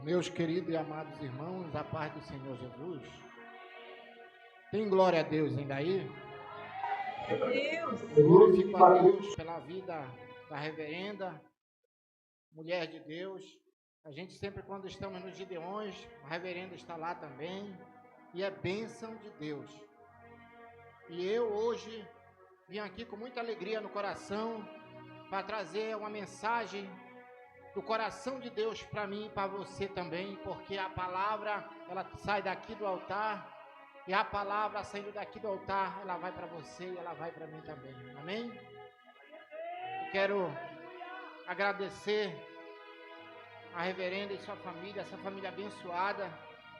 Meus queridos e amados irmãos, a paz do Senhor Jesus. Tem glória a Deus ainda aí? Glorifico a Deus pela vida da reverenda, mulher de Deus. A gente sempre, quando estamos nos Gideões, a reverenda está lá também, e é bênção de Deus. E eu hoje vim aqui com muita alegria no coração para trazer uma mensagem do coração de Deus para mim e para você também, porque a palavra, ela sai daqui do altar, e a palavra saindo daqui do altar, ela vai para você e ela vai para mim também, amém? Eu quero agradecer a reverenda e sua família, essa família abençoada,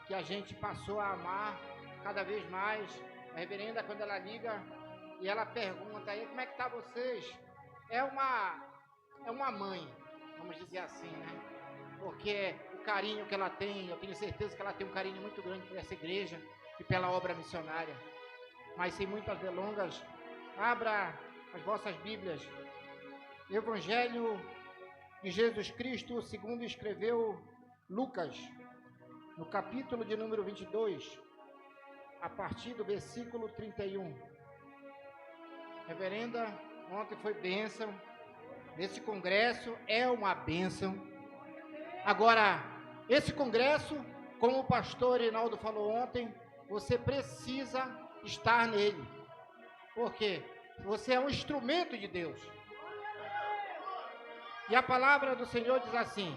que a gente passou a amar cada vez mais. A reverenda, quando ela liga e ela pergunta aí, como é que tá vocês? É uma mãe, vamos dizer assim, né? Porque o carinho que ela tem, eu tenho certeza que ela tem um carinho muito grande por essa igreja e pela obra missionária. Mas sem muitas delongas, abra as vossas Bíblias. Evangelho de Jesus Cristo, segundo escreveu Lucas, no capítulo de número 22, a partir do versículo 31. Reverenda, ontem foi bênção. Esse congresso é uma bênção. Agora, esse congresso, como o pastor Reinaldo falou ontem, você precisa estar nele. Por quê? Você é um instrumento de Deus. E a palavra do Senhor diz assim: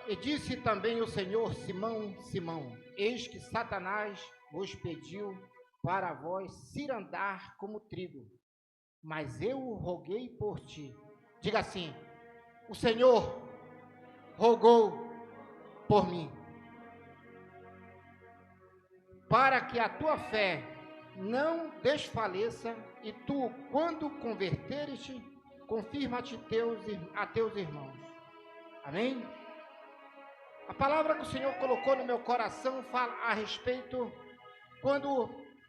e disse também o Senhor: Simão, Simão, eis que Satanás vos pediu para vós cirandar como trigo, mas eu roguei por ti. Diga assim: o Senhor rogou por mim, para que a tua fé não desfaleça, e tu, quando converteres-te, confirma-te a teus irmãos. Amém? A palavra que o Senhor colocou no meu coração fala a respeito, quando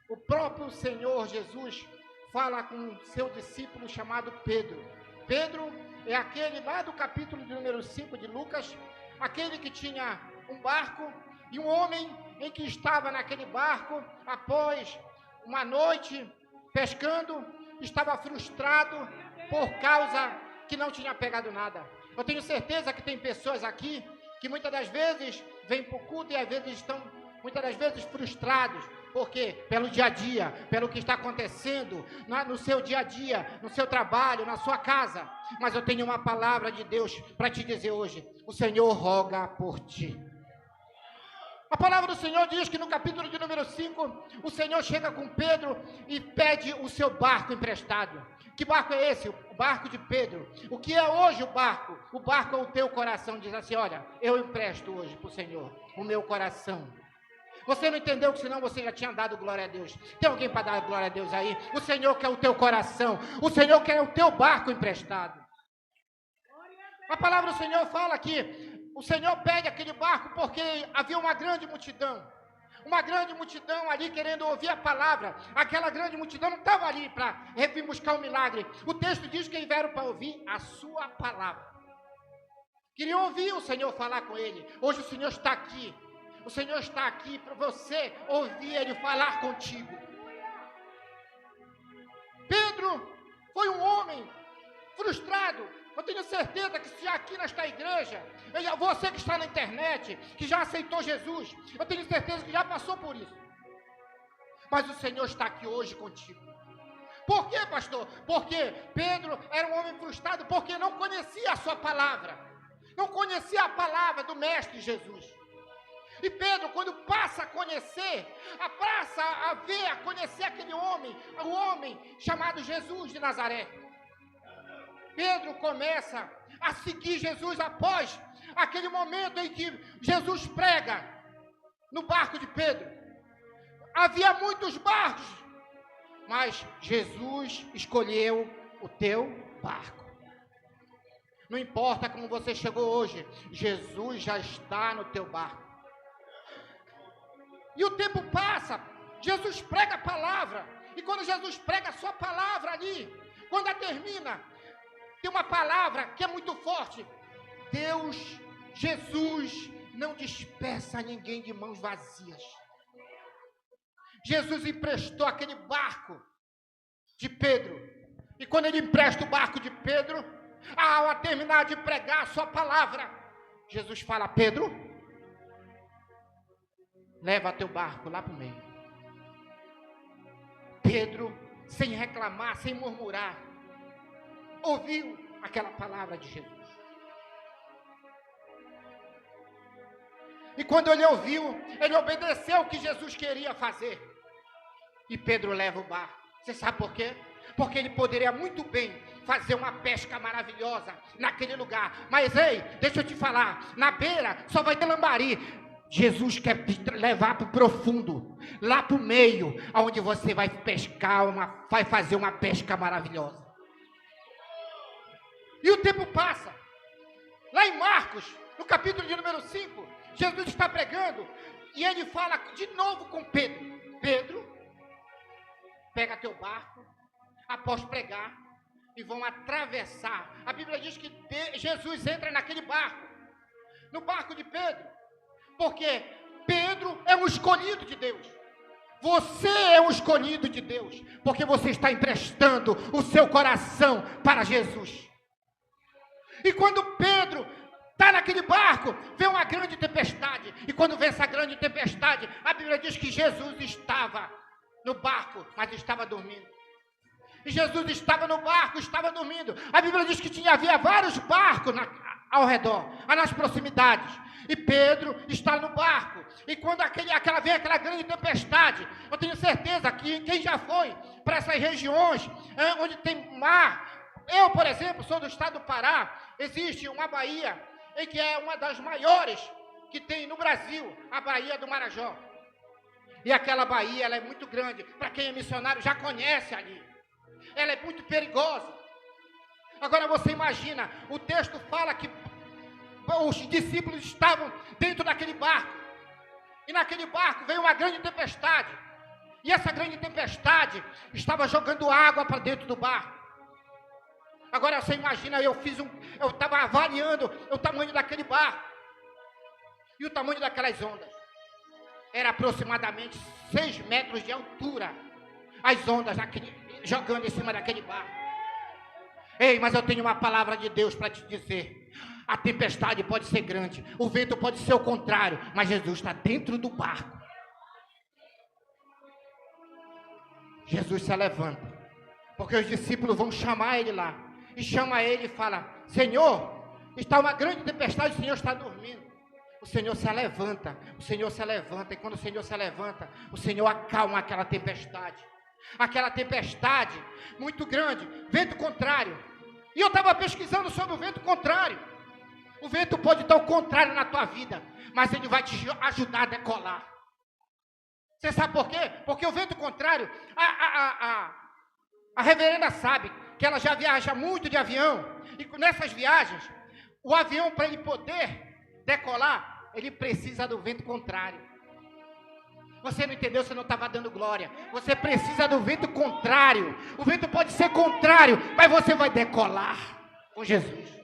o próprio Senhor Jesus fala com seu discípulo chamado Pedro. Pedro é aquele lá do capítulo de número 5 de Lucas, aquele que tinha um barco, e um homem em que estava naquele barco, após uma noite pescando, estava frustrado por causa que não tinha pegado nada. Eu tenho certeza que tem pessoas aqui que muitas das vezes vêm para o culto e às vezes estão, muitas das vezes, frustrados. Por quê? Pelo dia a dia, pelo que está acontecendo no seu dia a dia, no seu trabalho, na sua casa. Mas eu tenho uma palavra de Deus para te dizer hoje: o Senhor roga por ti. A palavra do Senhor diz que no capítulo de número 5, o Senhor chega com Pedro e pede o seu barco emprestado. Que barco é esse? O barco de Pedro. O que é hoje o barco? O barco é o teu coração. Diz assim: olha, eu empresto hoje para o Senhor o meu coração. Você não entendeu, que senão você já tinha dado glória a Deus. Tem alguém para dar glória a Deus aí? O Senhor quer o teu coração. O Senhor quer o teu barco emprestado. A palavra do Senhor fala que o Senhor pede aquele barco porque havia uma grande multidão. Uma grande multidão ali querendo ouvir a palavra. Aquela grande multidão não estava ali para vir buscar um milagre. O texto diz que vieram para ouvir a sua palavra. Queriam ouvir o Senhor falar com ele. Hoje o Senhor está aqui. O Senhor está aqui para você ouvir Ele falar contigo. Pedro foi um homem frustrado. Eu tenho certeza que se aqui nesta igreja, você que está na internet, que já aceitou Jesus, eu tenho certeza que já passou por isso. Mas o Senhor está aqui hoje contigo. Por quê, pastor? Porque Pedro era um homem frustrado, porque não conhecia a sua palavra. Não conhecia a palavra do Mestre Jesus. E Pedro, quando passa a conhecer, a conhecer aquele homem, o homem chamado Jesus de Nazaré, Pedro começa a seguir Jesus após aquele momento em que Jesus prega no barco de Pedro. Havia muitos barcos, mas Jesus escolheu o teu barco. Não importa como você chegou hoje, Jesus já está no teu barco. E o tempo passa, Jesus prega a palavra, e quando Jesus prega a sua palavra ali, quando ela termina, tem uma palavra que é muito forte: Deus, Jesus não despeça ninguém de mãos vazias. Jesus emprestou aquele barco de Pedro. E quando ele empresta o barco de Pedro, ao terminar de pregar a sua palavra, Jesus fala: Pedro, leva teu barco lá para o meio. Pedro, sem reclamar, sem murmurar, ouviu aquela palavra de Jesus. E quando ele ouviu, ele obedeceu o que Jesus queria fazer. E Pedro leva o barco. Você sabe por quê? Porque ele poderia muito bem fazer uma pesca maravilhosa naquele lugar. Mas ei, deixa eu te falar, na beira só vai ter lambari. Jesus quer te levar para o profundo, lá para o meio, onde você vai pescar, vai fazer uma pesca maravilhosa. E o tempo passa. Lá em Marcos, no capítulo de número 5, Jesus está pregando e ele fala de novo com Pedro: Pedro, pega teu barco, após pregar, e vão atravessar. A Bíblia diz que Jesus entra naquele barco, no barco de Pedro, porque Pedro é um escolhido de Deus. Você é um escolhido de Deus, porque você está emprestando o seu coração para Jesus. E quando Pedro está naquele barco, vem uma grande tempestade. E quando vem essa grande tempestade, a Bíblia diz que Jesus estava no barco, mas estava dormindo. E Jesus estava no barco, estava dormindo. A Bíblia diz que havia vários barcos ao redor, nas proximidades. E Pedro está no barco. E quando vem aquela grande tempestade, eu tenho certeza que quem já foi para essas regiões onde tem mar. Eu, por exemplo, sou do estado do Pará. Existe uma baía em que é uma das maiores que tem no Brasil, a Baía do Marajó. E aquela baía, ela é muito grande. Para quem é missionário já conhece ali. Ela é muito perigosa. Agora você imagina, o texto fala que os discípulos estavam dentro daquele barco. E naquele barco veio uma grande tempestade. E essa grande tempestade estava jogando água para dentro do barco. Agora você imagina, eu estava avaliando o tamanho daquele barco. E o tamanho daquelas ondas. Era aproximadamente 6 metros de altura. As ondas jogando em cima daquele barco. Ei, mas eu tenho uma palavra de Deus para te dizer. A tempestade pode ser grande, o vento pode ser o contrário, mas Jesus está dentro do barco. Jesus se levanta, porque os discípulos vão chamar ele lá. E chama ele e fala: Senhor, está uma grande tempestade, o Senhor está dormindo. O Senhor se levanta, e quando o Senhor se levanta, o Senhor acalma aquela tempestade. Aquela tempestade muito grande, vento contrário. E eu estava pesquisando sobre o vento contrário. O vento pode estar ao contrário na tua vida, mas ele vai te ajudar a decolar. Você sabe por quê? Porque o vento contrário, a reverenda sabe que ela já viaja muito de avião. E nessas viagens, o avião, para ele poder decolar, ele precisa do vento contrário. Você não entendeu, você não estava dando glória. Você precisa do vento contrário. O vento pode ser contrário, mas você vai decolar com Jesus.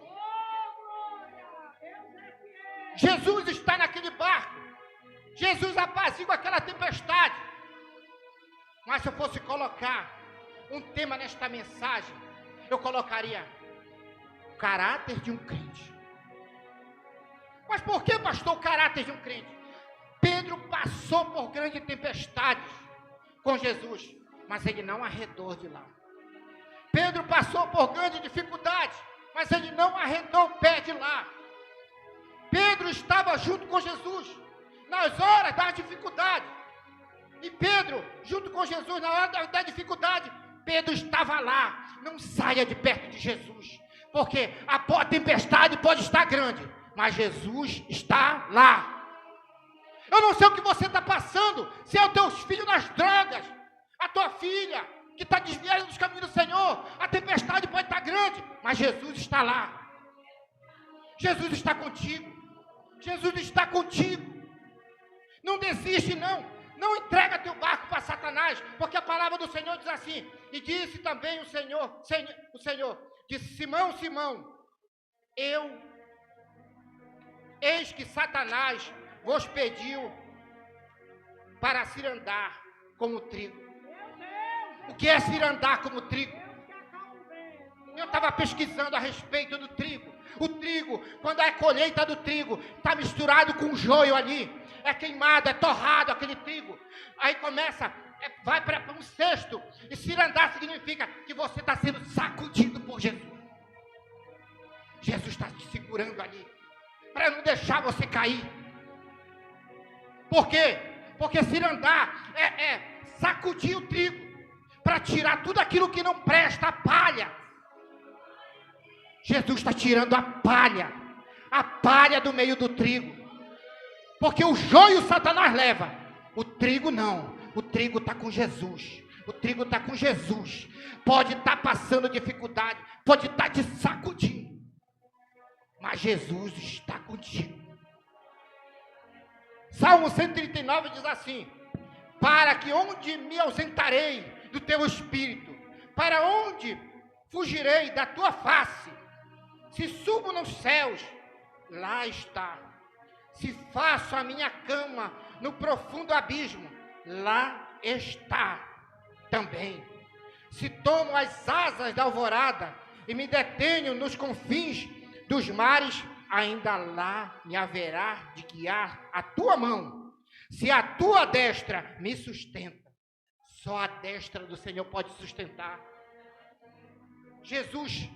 Jesus está naquele barco. Jesus apazigua aquela tempestade. Mas se eu fosse colocar um tema nesta mensagem, eu colocaria o caráter de um crente. Mas por que, pastor, o caráter de um crente? Pedro passou por grandes tempestades com Jesus, mas ele não arredou de lá. Pedro passou por grandes dificuldades, mas ele não arredou o pé de lá. Pedro estava junto com Jesus nas horas da dificuldade. E Pedro, junto com Jesus na hora da dificuldade, Pedro estava lá. Não saia de perto de Jesus, porque a tempestade pode estar grande, mas Jesus está lá. Eu não sei o que você está passando, se é os teus filhos nas drogas, a tua filha que está desviada dos caminhos do Senhor. A tempestade pode estar grande, mas Jesus está lá. Jesus está contigo. Jesus está contigo. Não desiste, não. Não entrega teu barco para Satanás, porque a palavra do Senhor diz assim. E disse também o Senhor, disse: Simão, Simão, eu Eis que Satanás vos pediu para cirandar como trigo. O que é cirandar como trigo? Eu estava pesquisando a respeito do trigo. O trigo, quando é a colheita do trigo, está misturado com joio ali. É queimado, é torrado aquele trigo. Aí começa, vai para um cesto. E cirandar significa que você está sendo sacudido por Jesus. Jesus está te segurando ali, para não deixar você cair. Por quê? Porque cirandar é sacudir o trigo, para tirar tudo aquilo que não presta, a palha. Jesus está tirando a palha do meio do trigo. Porque o joio Satanás leva, o trigo não. O trigo está com Jesus. O trigo está com Jesus. Pode estar passando dificuldade, pode estar te sacudindo, mas Jesus está contigo. Salmo 139 diz assim: para que onde me ausentarei do teu espírito, para onde fugirei da tua face? Se subo nos céus, lá está. Se faço a minha cama no profundo abismo, lá está também. Se tomo as asas da alvorada e me detenho nos confins dos mares, ainda lá me haverá de guiar a tua mão. Se a tua destra me sustenta, só a destra do Senhor pode sustentar. Jesus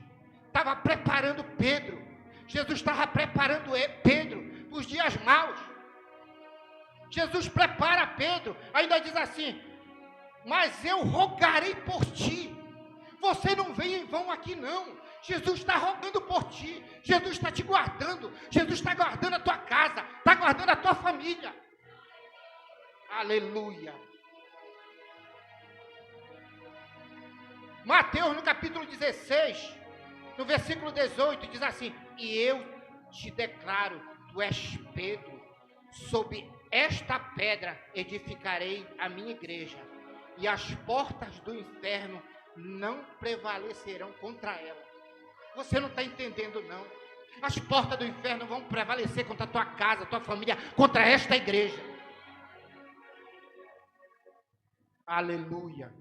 estava preparando Pedro. Jesus estava preparando Pedro para os dias maus. Jesus prepara Pedro, ainda diz assim: mas eu rogarei por ti. Você não vem em vão aqui não. Jesus está rogando por ti. Jesus está te guardando. Jesus está guardando a tua casa, está guardando a tua família. Aleluia. Mateus, no capítulo 16, no versículo 18, diz assim: e eu te declaro, tu és Pedro, sob esta pedra edificarei a minha igreja, e as portas do inferno não prevalecerão contra ela. Você não está entendendo não. As portas do inferno vão prevalecer contra a tua casa, a tua família, contra esta igreja. Aleluia.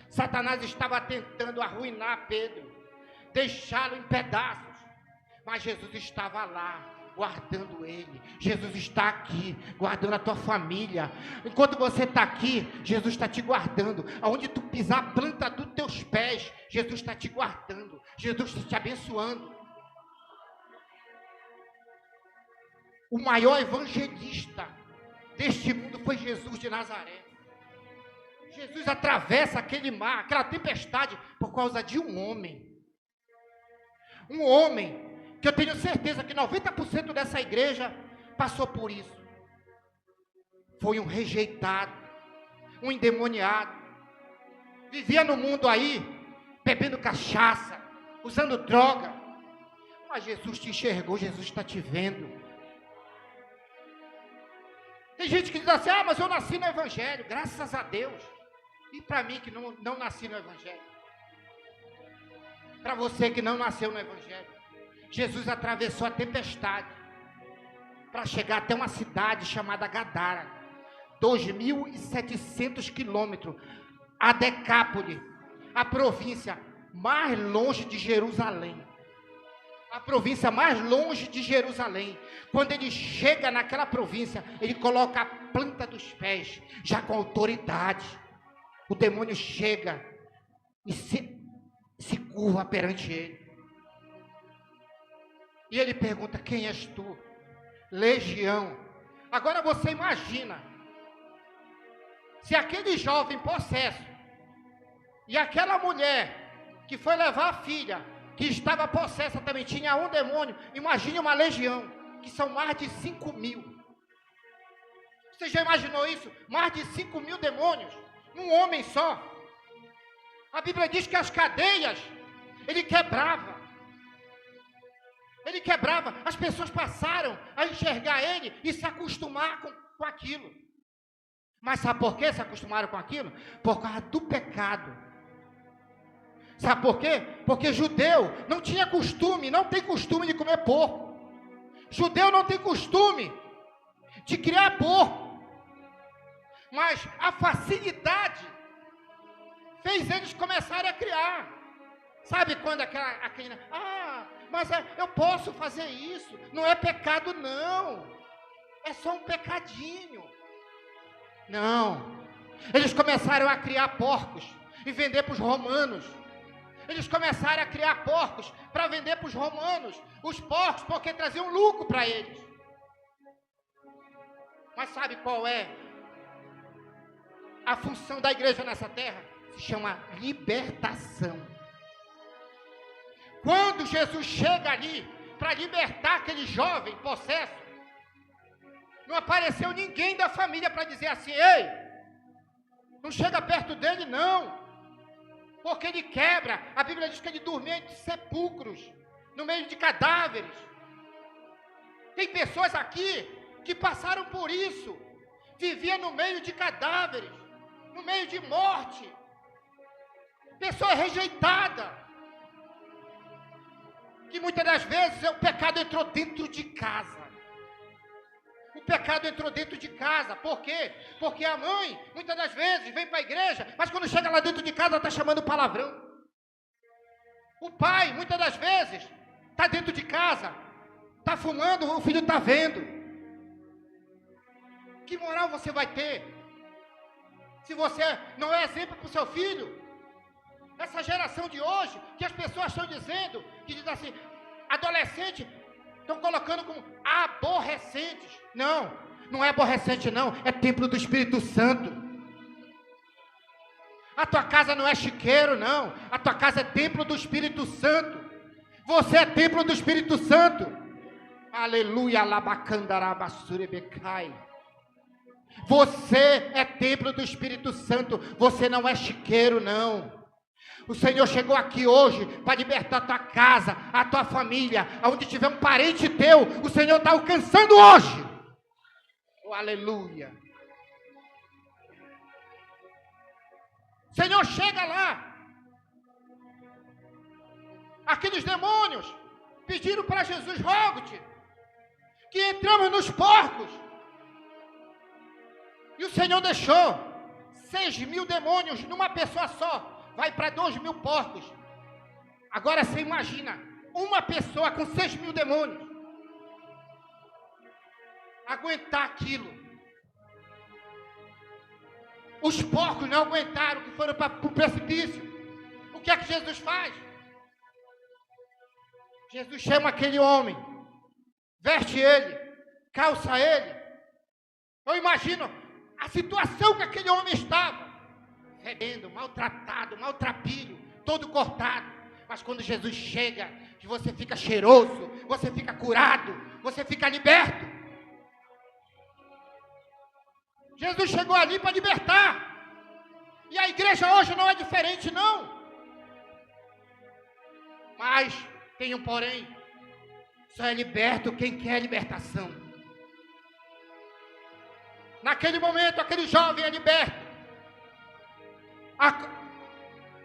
Satanás estava tentando arruinar Pedro, deixá-lo em pedaços, mas Jesus estava lá, guardando ele. Jesus está aqui, guardando a tua família. Enquanto você está aqui, Jesus está te guardando. Aonde tu pisar a planta dos teus pés, Jesus está te guardando. Jesus está te abençoando. O maior evangelista deste mundo foi Jesus de Nazaré. Jesus atravessa aquele mar, aquela tempestade, por causa de um homem. Um homem que eu tenho certeza que 90% dessa igreja passou por isso. Foi um rejeitado, um endemoniado. Vivia no mundo aí, bebendo cachaça, usando droga. Mas Jesus te enxergou, Jesus está te vendo. Tem gente que diz assim: ah, mas eu nasci no Evangelho, graças a Deus. E para mim que não nasci no Evangelho? Para você que não nasceu no Evangelho, Jesus atravessou a tempestade para chegar até uma cidade chamada Gadara, 2.700 quilômetros, a Decápole, a província mais longe de Jerusalém. A província mais longe de Jerusalém. Quando ele chega naquela província, ele coloca a planta dos pés, já com autoridade. O demônio chega e se curva perante ele. E ele pergunta: quem és tu? Legião. Agora você imagina, se aquele jovem possesso e aquela mulher que foi levar a filha, que estava possessa também, tinha um demônio. Imagine uma legião, que são mais de 5.000. Você já imaginou isso? Mais de 5.000 demônios num homem só. A Bíblia diz que as cadeias ele quebrava. Ele quebrava. As pessoas passaram a enxergar ele e se acostumar com aquilo. Mas sabe por que se acostumaram com aquilo? Por causa do pecado. Sabe por quê? Porque judeu não tinha costume, não tem costume de comer porco. Judeu não tem costume de criar porco, mas a facilidade fez eles começarem a criar. Sabe quando aquele mas eu posso fazer isso, não é pecado não, é só um pecadinho. Não, eles começaram a criar porcos e vender para os romanos. Eles começaram a criar porcos para vender para os romanos, os porcos, porque traziam lucro para eles. Mas sabe qual é a função da igreja nessa terra? Se chama libertação. Quando Jesus chega ali para libertar aquele jovem possesso, não apareceu ninguém da família para dizer assim: ei, não chega perto dele não, porque ele quebra. A Bíblia diz que ele dormia entre sepulcros, no meio de cadáveres. Tem pessoas aqui que passaram por isso, vivia no meio de cadáveres, no meio de morte, pessoa rejeitada, que muitas das vezes o pecado entrou dentro de casa. O pecado entrou dentro de casa. Por quê? Porque a mãe, muitas das vezes, vem para a igreja, mas quando chega lá dentro de casa, ela está chamando palavrão. O pai, muitas das vezes, está dentro de casa, está fumando, o filho está vendo. Que moral você vai ter se você não é exemplo para o seu filho? Essa geração de hoje, que as pessoas estão dizendo, que diz assim, adolescente, estão colocando como aborrecentes. Não, não é aborrecente não, é templo do Espírito Santo. A tua casa não é chiqueiro não, a tua casa é templo do Espírito Santo. Você é templo do Espírito Santo. Aleluia, labacandarabassurebecai. Você é templo do Espírito Santo, você não é chiqueiro não. O Senhor chegou aqui hoje para libertar a tua casa, a tua família, aonde tiver um parente teu, o Senhor está alcançando hoje. Oh, aleluia. O Senhor chega lá. Aqueles demônios pediram para Jesus: rogo-te que entramos nos porcos. E o Senhor deixou 6.000 demônios numa pessoa só. Vai para 2.000 porcos. Agora você imagina, uma pessoa com 6.000 demônios aguentar aquilo. Os porcos não aguentaram, que foram para o precipício. O que é que Jesus faz? Jesus chama aquele homem, veste ele, calça ele. Eu imagino a situação que aquele homem estava. Fedendo, maltratado, maltrapilho, todo cortado. Mas quando Jesus chega, que você fica cheiroso, você fica curado, você fica liberto. Jesus chegou ali para libertar. E a igreja hoje não é diferente não. Mas tem um porém. Só é liberto quem quer libertação. Naquele momento, aquele jovem é liberto.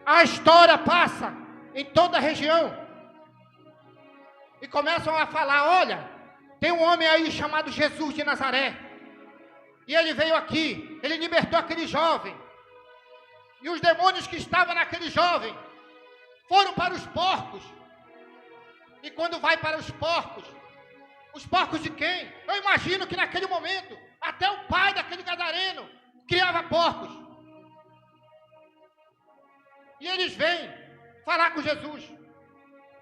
A história passa em toda a região. E começam a falar: olha, tem um homem aí chamado Jesus de Nazaré. E ele veio aqui, ele libertou aquele jovem. E os demônios que estavam naquele jovem foram para os porcos. E quando vai para os porcos de quem? Eu imagino que naquele momento, até o pai daquele gadareno criava porcos. E eles vêm falar com Jesus,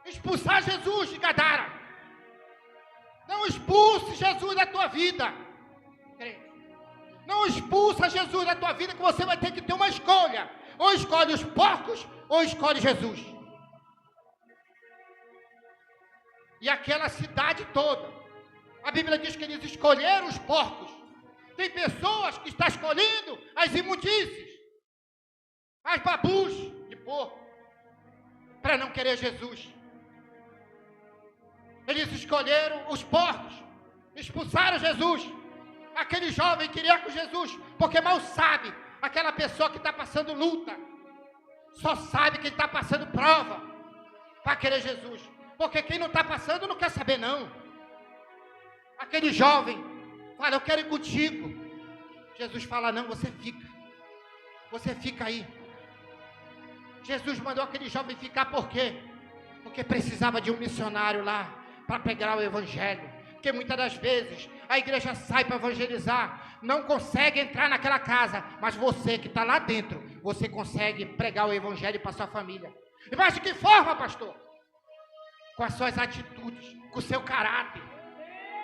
expulsar Jesus de Gadara. Não expulse Jesus da tua vida. Não expulsa Jesus da tua vida, que você vai ter que ter uma escolha. Ou escolhe os porcos, ou escolhe Jesus. E aquela cidade toda, a Bíblia diz que eles escolheram os porcos. Tem pessoas que estão escolhendo as imundícies, as babus de porco, para não querer Jesus. Eles escolheram os porcos, expulsaram Jesus. Aquele jovem queria com Jesus, porque mal sabe aquela pessoa que está passando luta, só sabe que ele está passando prova para querer Jesus, porque quem não está passando não quer saber não. Aquele jovem fala, eu quero ir contigo. Jesus fala, não, você fica aí. Jesus mandou aquele jovem ficar por quê? Porque precisava de um missionário lá para pregar o evangelho. Porque muitas das vezes a igreja sai para evangelizar, não consegue entrar naquela casa, mas você que está lá dentro, você consegue pregar o evangelho para sua família. E mas de que forma, pastor? Com as suas atitudes, com o seu caráter.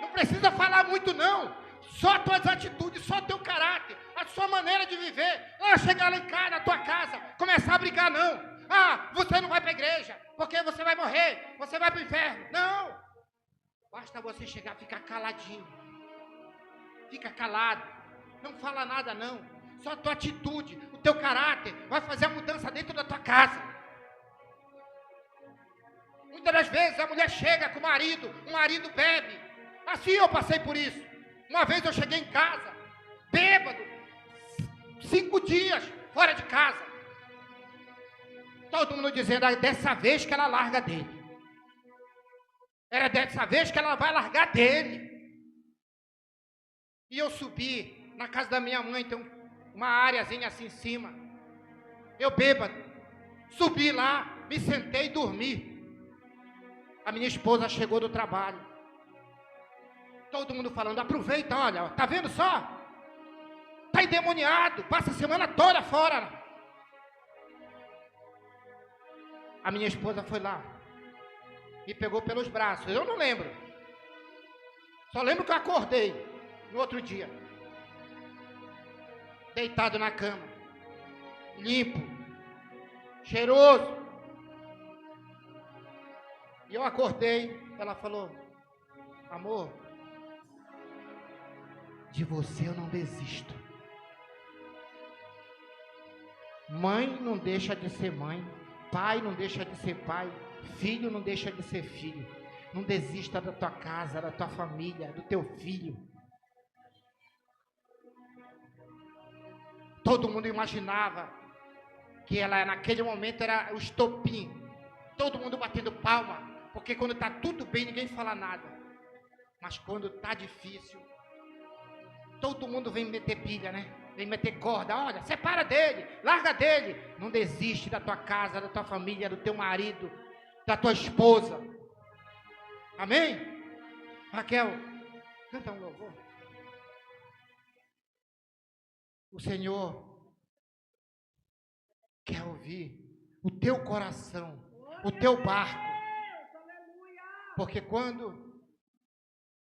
Não precisa falar muito não, só as tuas atitudes, só o teu caráter, a sua maneira de viver. Não é chegar lá em casa, na tua casa, começar a brigar não. Ah, você não vai para a igreja, porque você vai morrer, você vai para o inferno. Não, basta você chegar, ficar caladinho, fica calado, não fala nada não, só a tua atitude, o teu caráter vai fazer a mudança dentro da tua casa. Muitas das vezes a mulher chega com o marido bebe, assim eu passei por isso. Uma vez eu cheguei em casa, bêbado, 5 dias fora de casa, todo mundo dizendo, é dessa vez que ela larga dele. Era dessa vez que ela vai largar dele. E eu subi na casa da minha mãe, tem uma áreazinha assim em cima. Eu bêbado, subi lá, me sentei e dormi. A minha esposa chegou do trabalho. Todo mundo falando, aproveita, olha, tá vendo só? Tá endemoniado, passa a semana toda fora. A minha esposa foi lá, me pegou pelos braços, eu não lembro. Só lembro que eu acordei no outro dia, deitado na cama, limpo, cheiroso. E eu acordei, ela falou, amor, de você eu não desisto. Mãe não deixa de ser mãe, pai não deixa de ser pai, filho não deixa de ser filho. Não desista da tua casa, da tua família, do teu filho. Todo mundo imaginava que ela naquele momento era o estopim. Todo mundo batendo palma, porque quando está tudo bem ninguém fala nada. Mas quando está difícil, todo mundo vem meter pilha, né? Vem meter corda, olha, separa dele, larga dele. Não desiste da tua casa, da tua família, do teu marido, da tua esposa. Amém? Raquel, canta um louvor. O Senhor quer ouvir o teu coração, o teu barco. Porque quando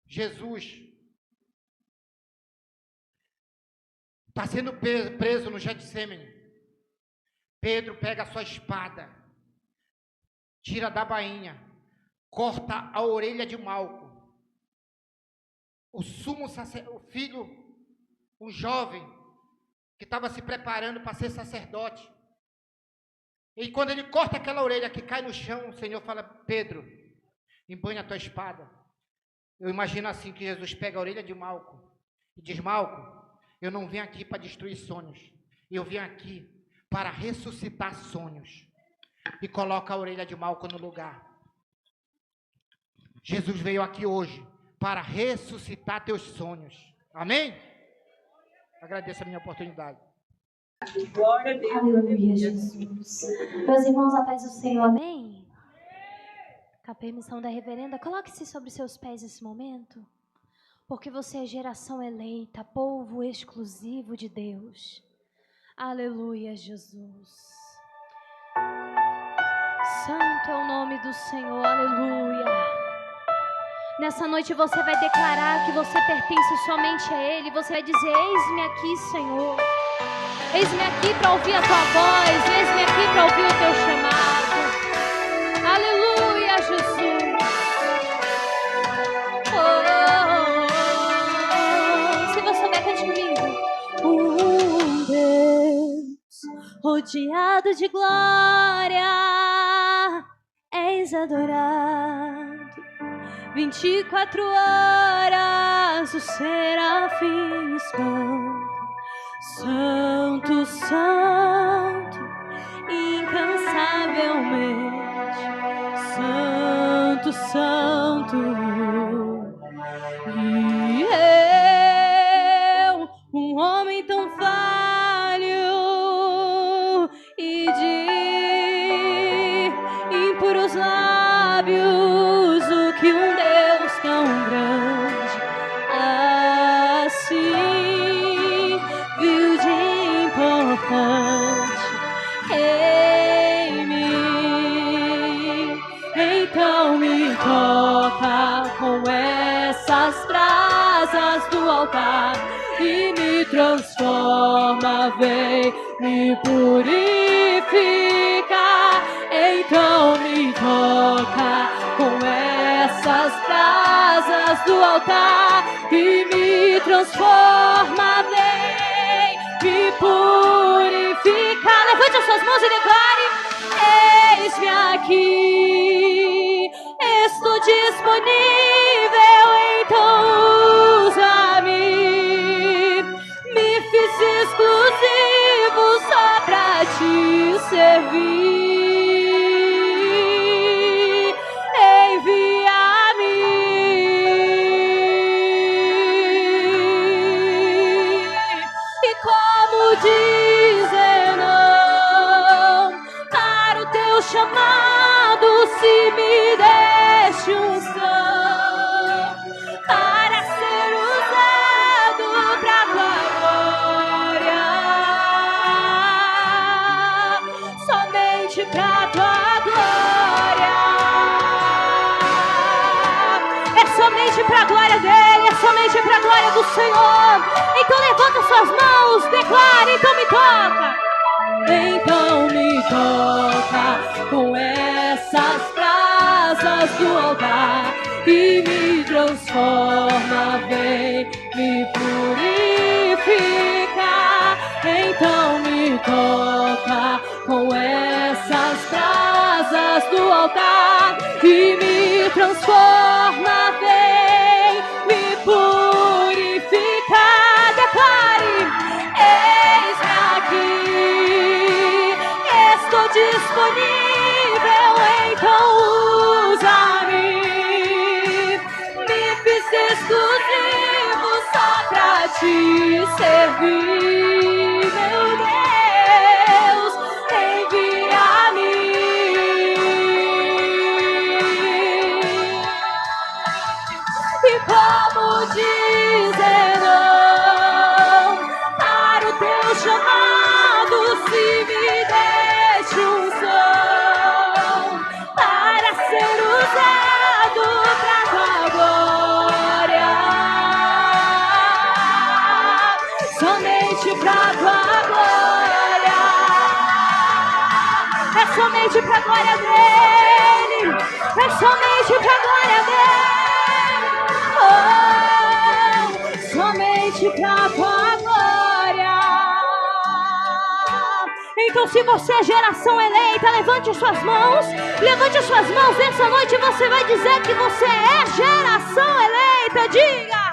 Jesus está sendo preso no Getsêmani, Pedro pega a sua espada, tira da bainha, corta a orelha de Malco. O filho, um jovem que estava se preparando para ser sacerdote. E quando ele corta aquela orelha que cai no chão, o Senhor fala, Pedro, embanha a tua espada. Eu imagino assim que Jesus pega a orelha de Malco e diz, Malco, eu não vim aqui para destruir sonhos, eu vim aqui para ressuscitar sonhos. E coloca a orelha de Malco no lugar. Jesus veio aqui hoje para ressuscitar teus sonhos. Amém? Agradeço a minha oportunidade. Glória a Deus. Aleluia, Jesus. Meus irmãos, a paz do Senhor, amém? Com a permissão da reverenda, coloque-se sobre seus pés nesse momento, porque você é geração eleita, povo exclusivo de Deus. Aleluia, Jesus. Santo é o nome do Senhor, aleluia. Nessa noite você vai declarar que você pertence somente a Ele. Você vai dizer, eis-me aqui, Senhor. Eis-me aqui para ouvir a Tua voz. Eis-me aqui para ouvir o Teu chamado. Aleluia, Jesus. Se você souber, cante comigo. Deus rodeado de glória, és adorado. 24 horas os serafins cantam, Santo, Santo, incansavelmente, Santo, Santo. lábios o que um Deus tão grande assim viu de importante em mim. Então me toca com essas brasas do altar e me transforma, vem me purificar. Então me toca com essas brasas do altar e me transforma, vem me purificar. Levante as suas mãos e declare: eis-me aqui, estou disponível, então usa-me. Me fiz exclusivo só pra te servir. Envia-me. E como dizer não para o teu chamado, se me deste unção para ser usado pra tua glória, somente pra tua glória. É somente pra glória dele, é somente pra glória do Senhor. Então levanta suas mãos, declare, então me toca. Então me toca com essas brasas do altar e me transforma, vem me purificar. Então me toca com essas brasas do altar e me transforma, vem me purificar. Declare: eis-me aqui, estou disponível, então usa-me. Me fiz exclusivo só pra te servir, meu Deus, envia-me. E como dizer não para o teu chamado, se me deste unção para ser usado pra tua glória, somente pra tua glória. É somente pra glória dele, é somente pra glória dele, oh, somente pra tua glória. Então, se você é geração eleita, levante suas mãos. Levante suas mãos nessa noite. Você vai dizer que você é geração eleita. Diga: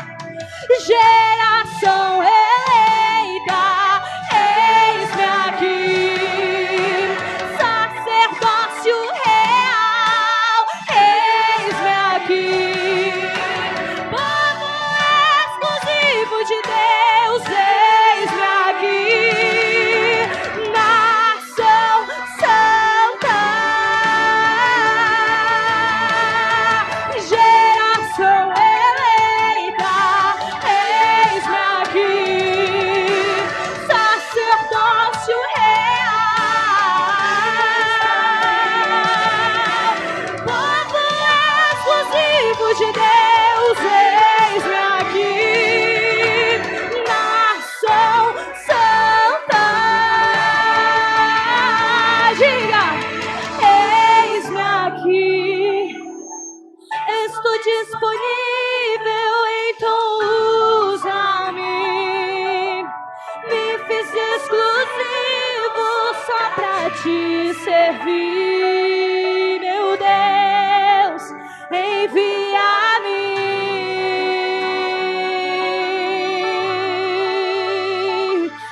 geração eleita, eis-me aqui. Sacerdócio real, eis-me aqui. Povo exclusivo de Deus, eis-me aqui. De Deus, eis-me aqui, nação santa. Diga: eis-me aqui, estou disponível, então usa-me. Me fiz exclusivo só pra te servir, meu Deus, envia-me.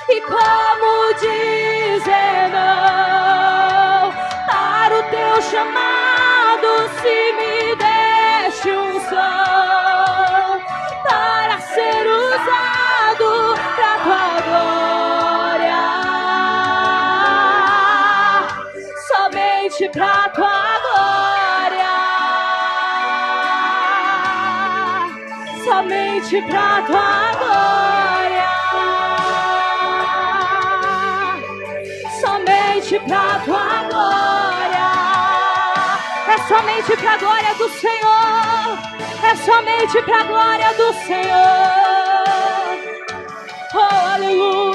E como dizer não para o teu chamado, se me deste unção para ser usado pra tua glória, somente pra tua glória. somente pra tua glória, somente pra tua glória, é somente pra glória do Senhor, é somente pra glória do Senhor, oh aleluia.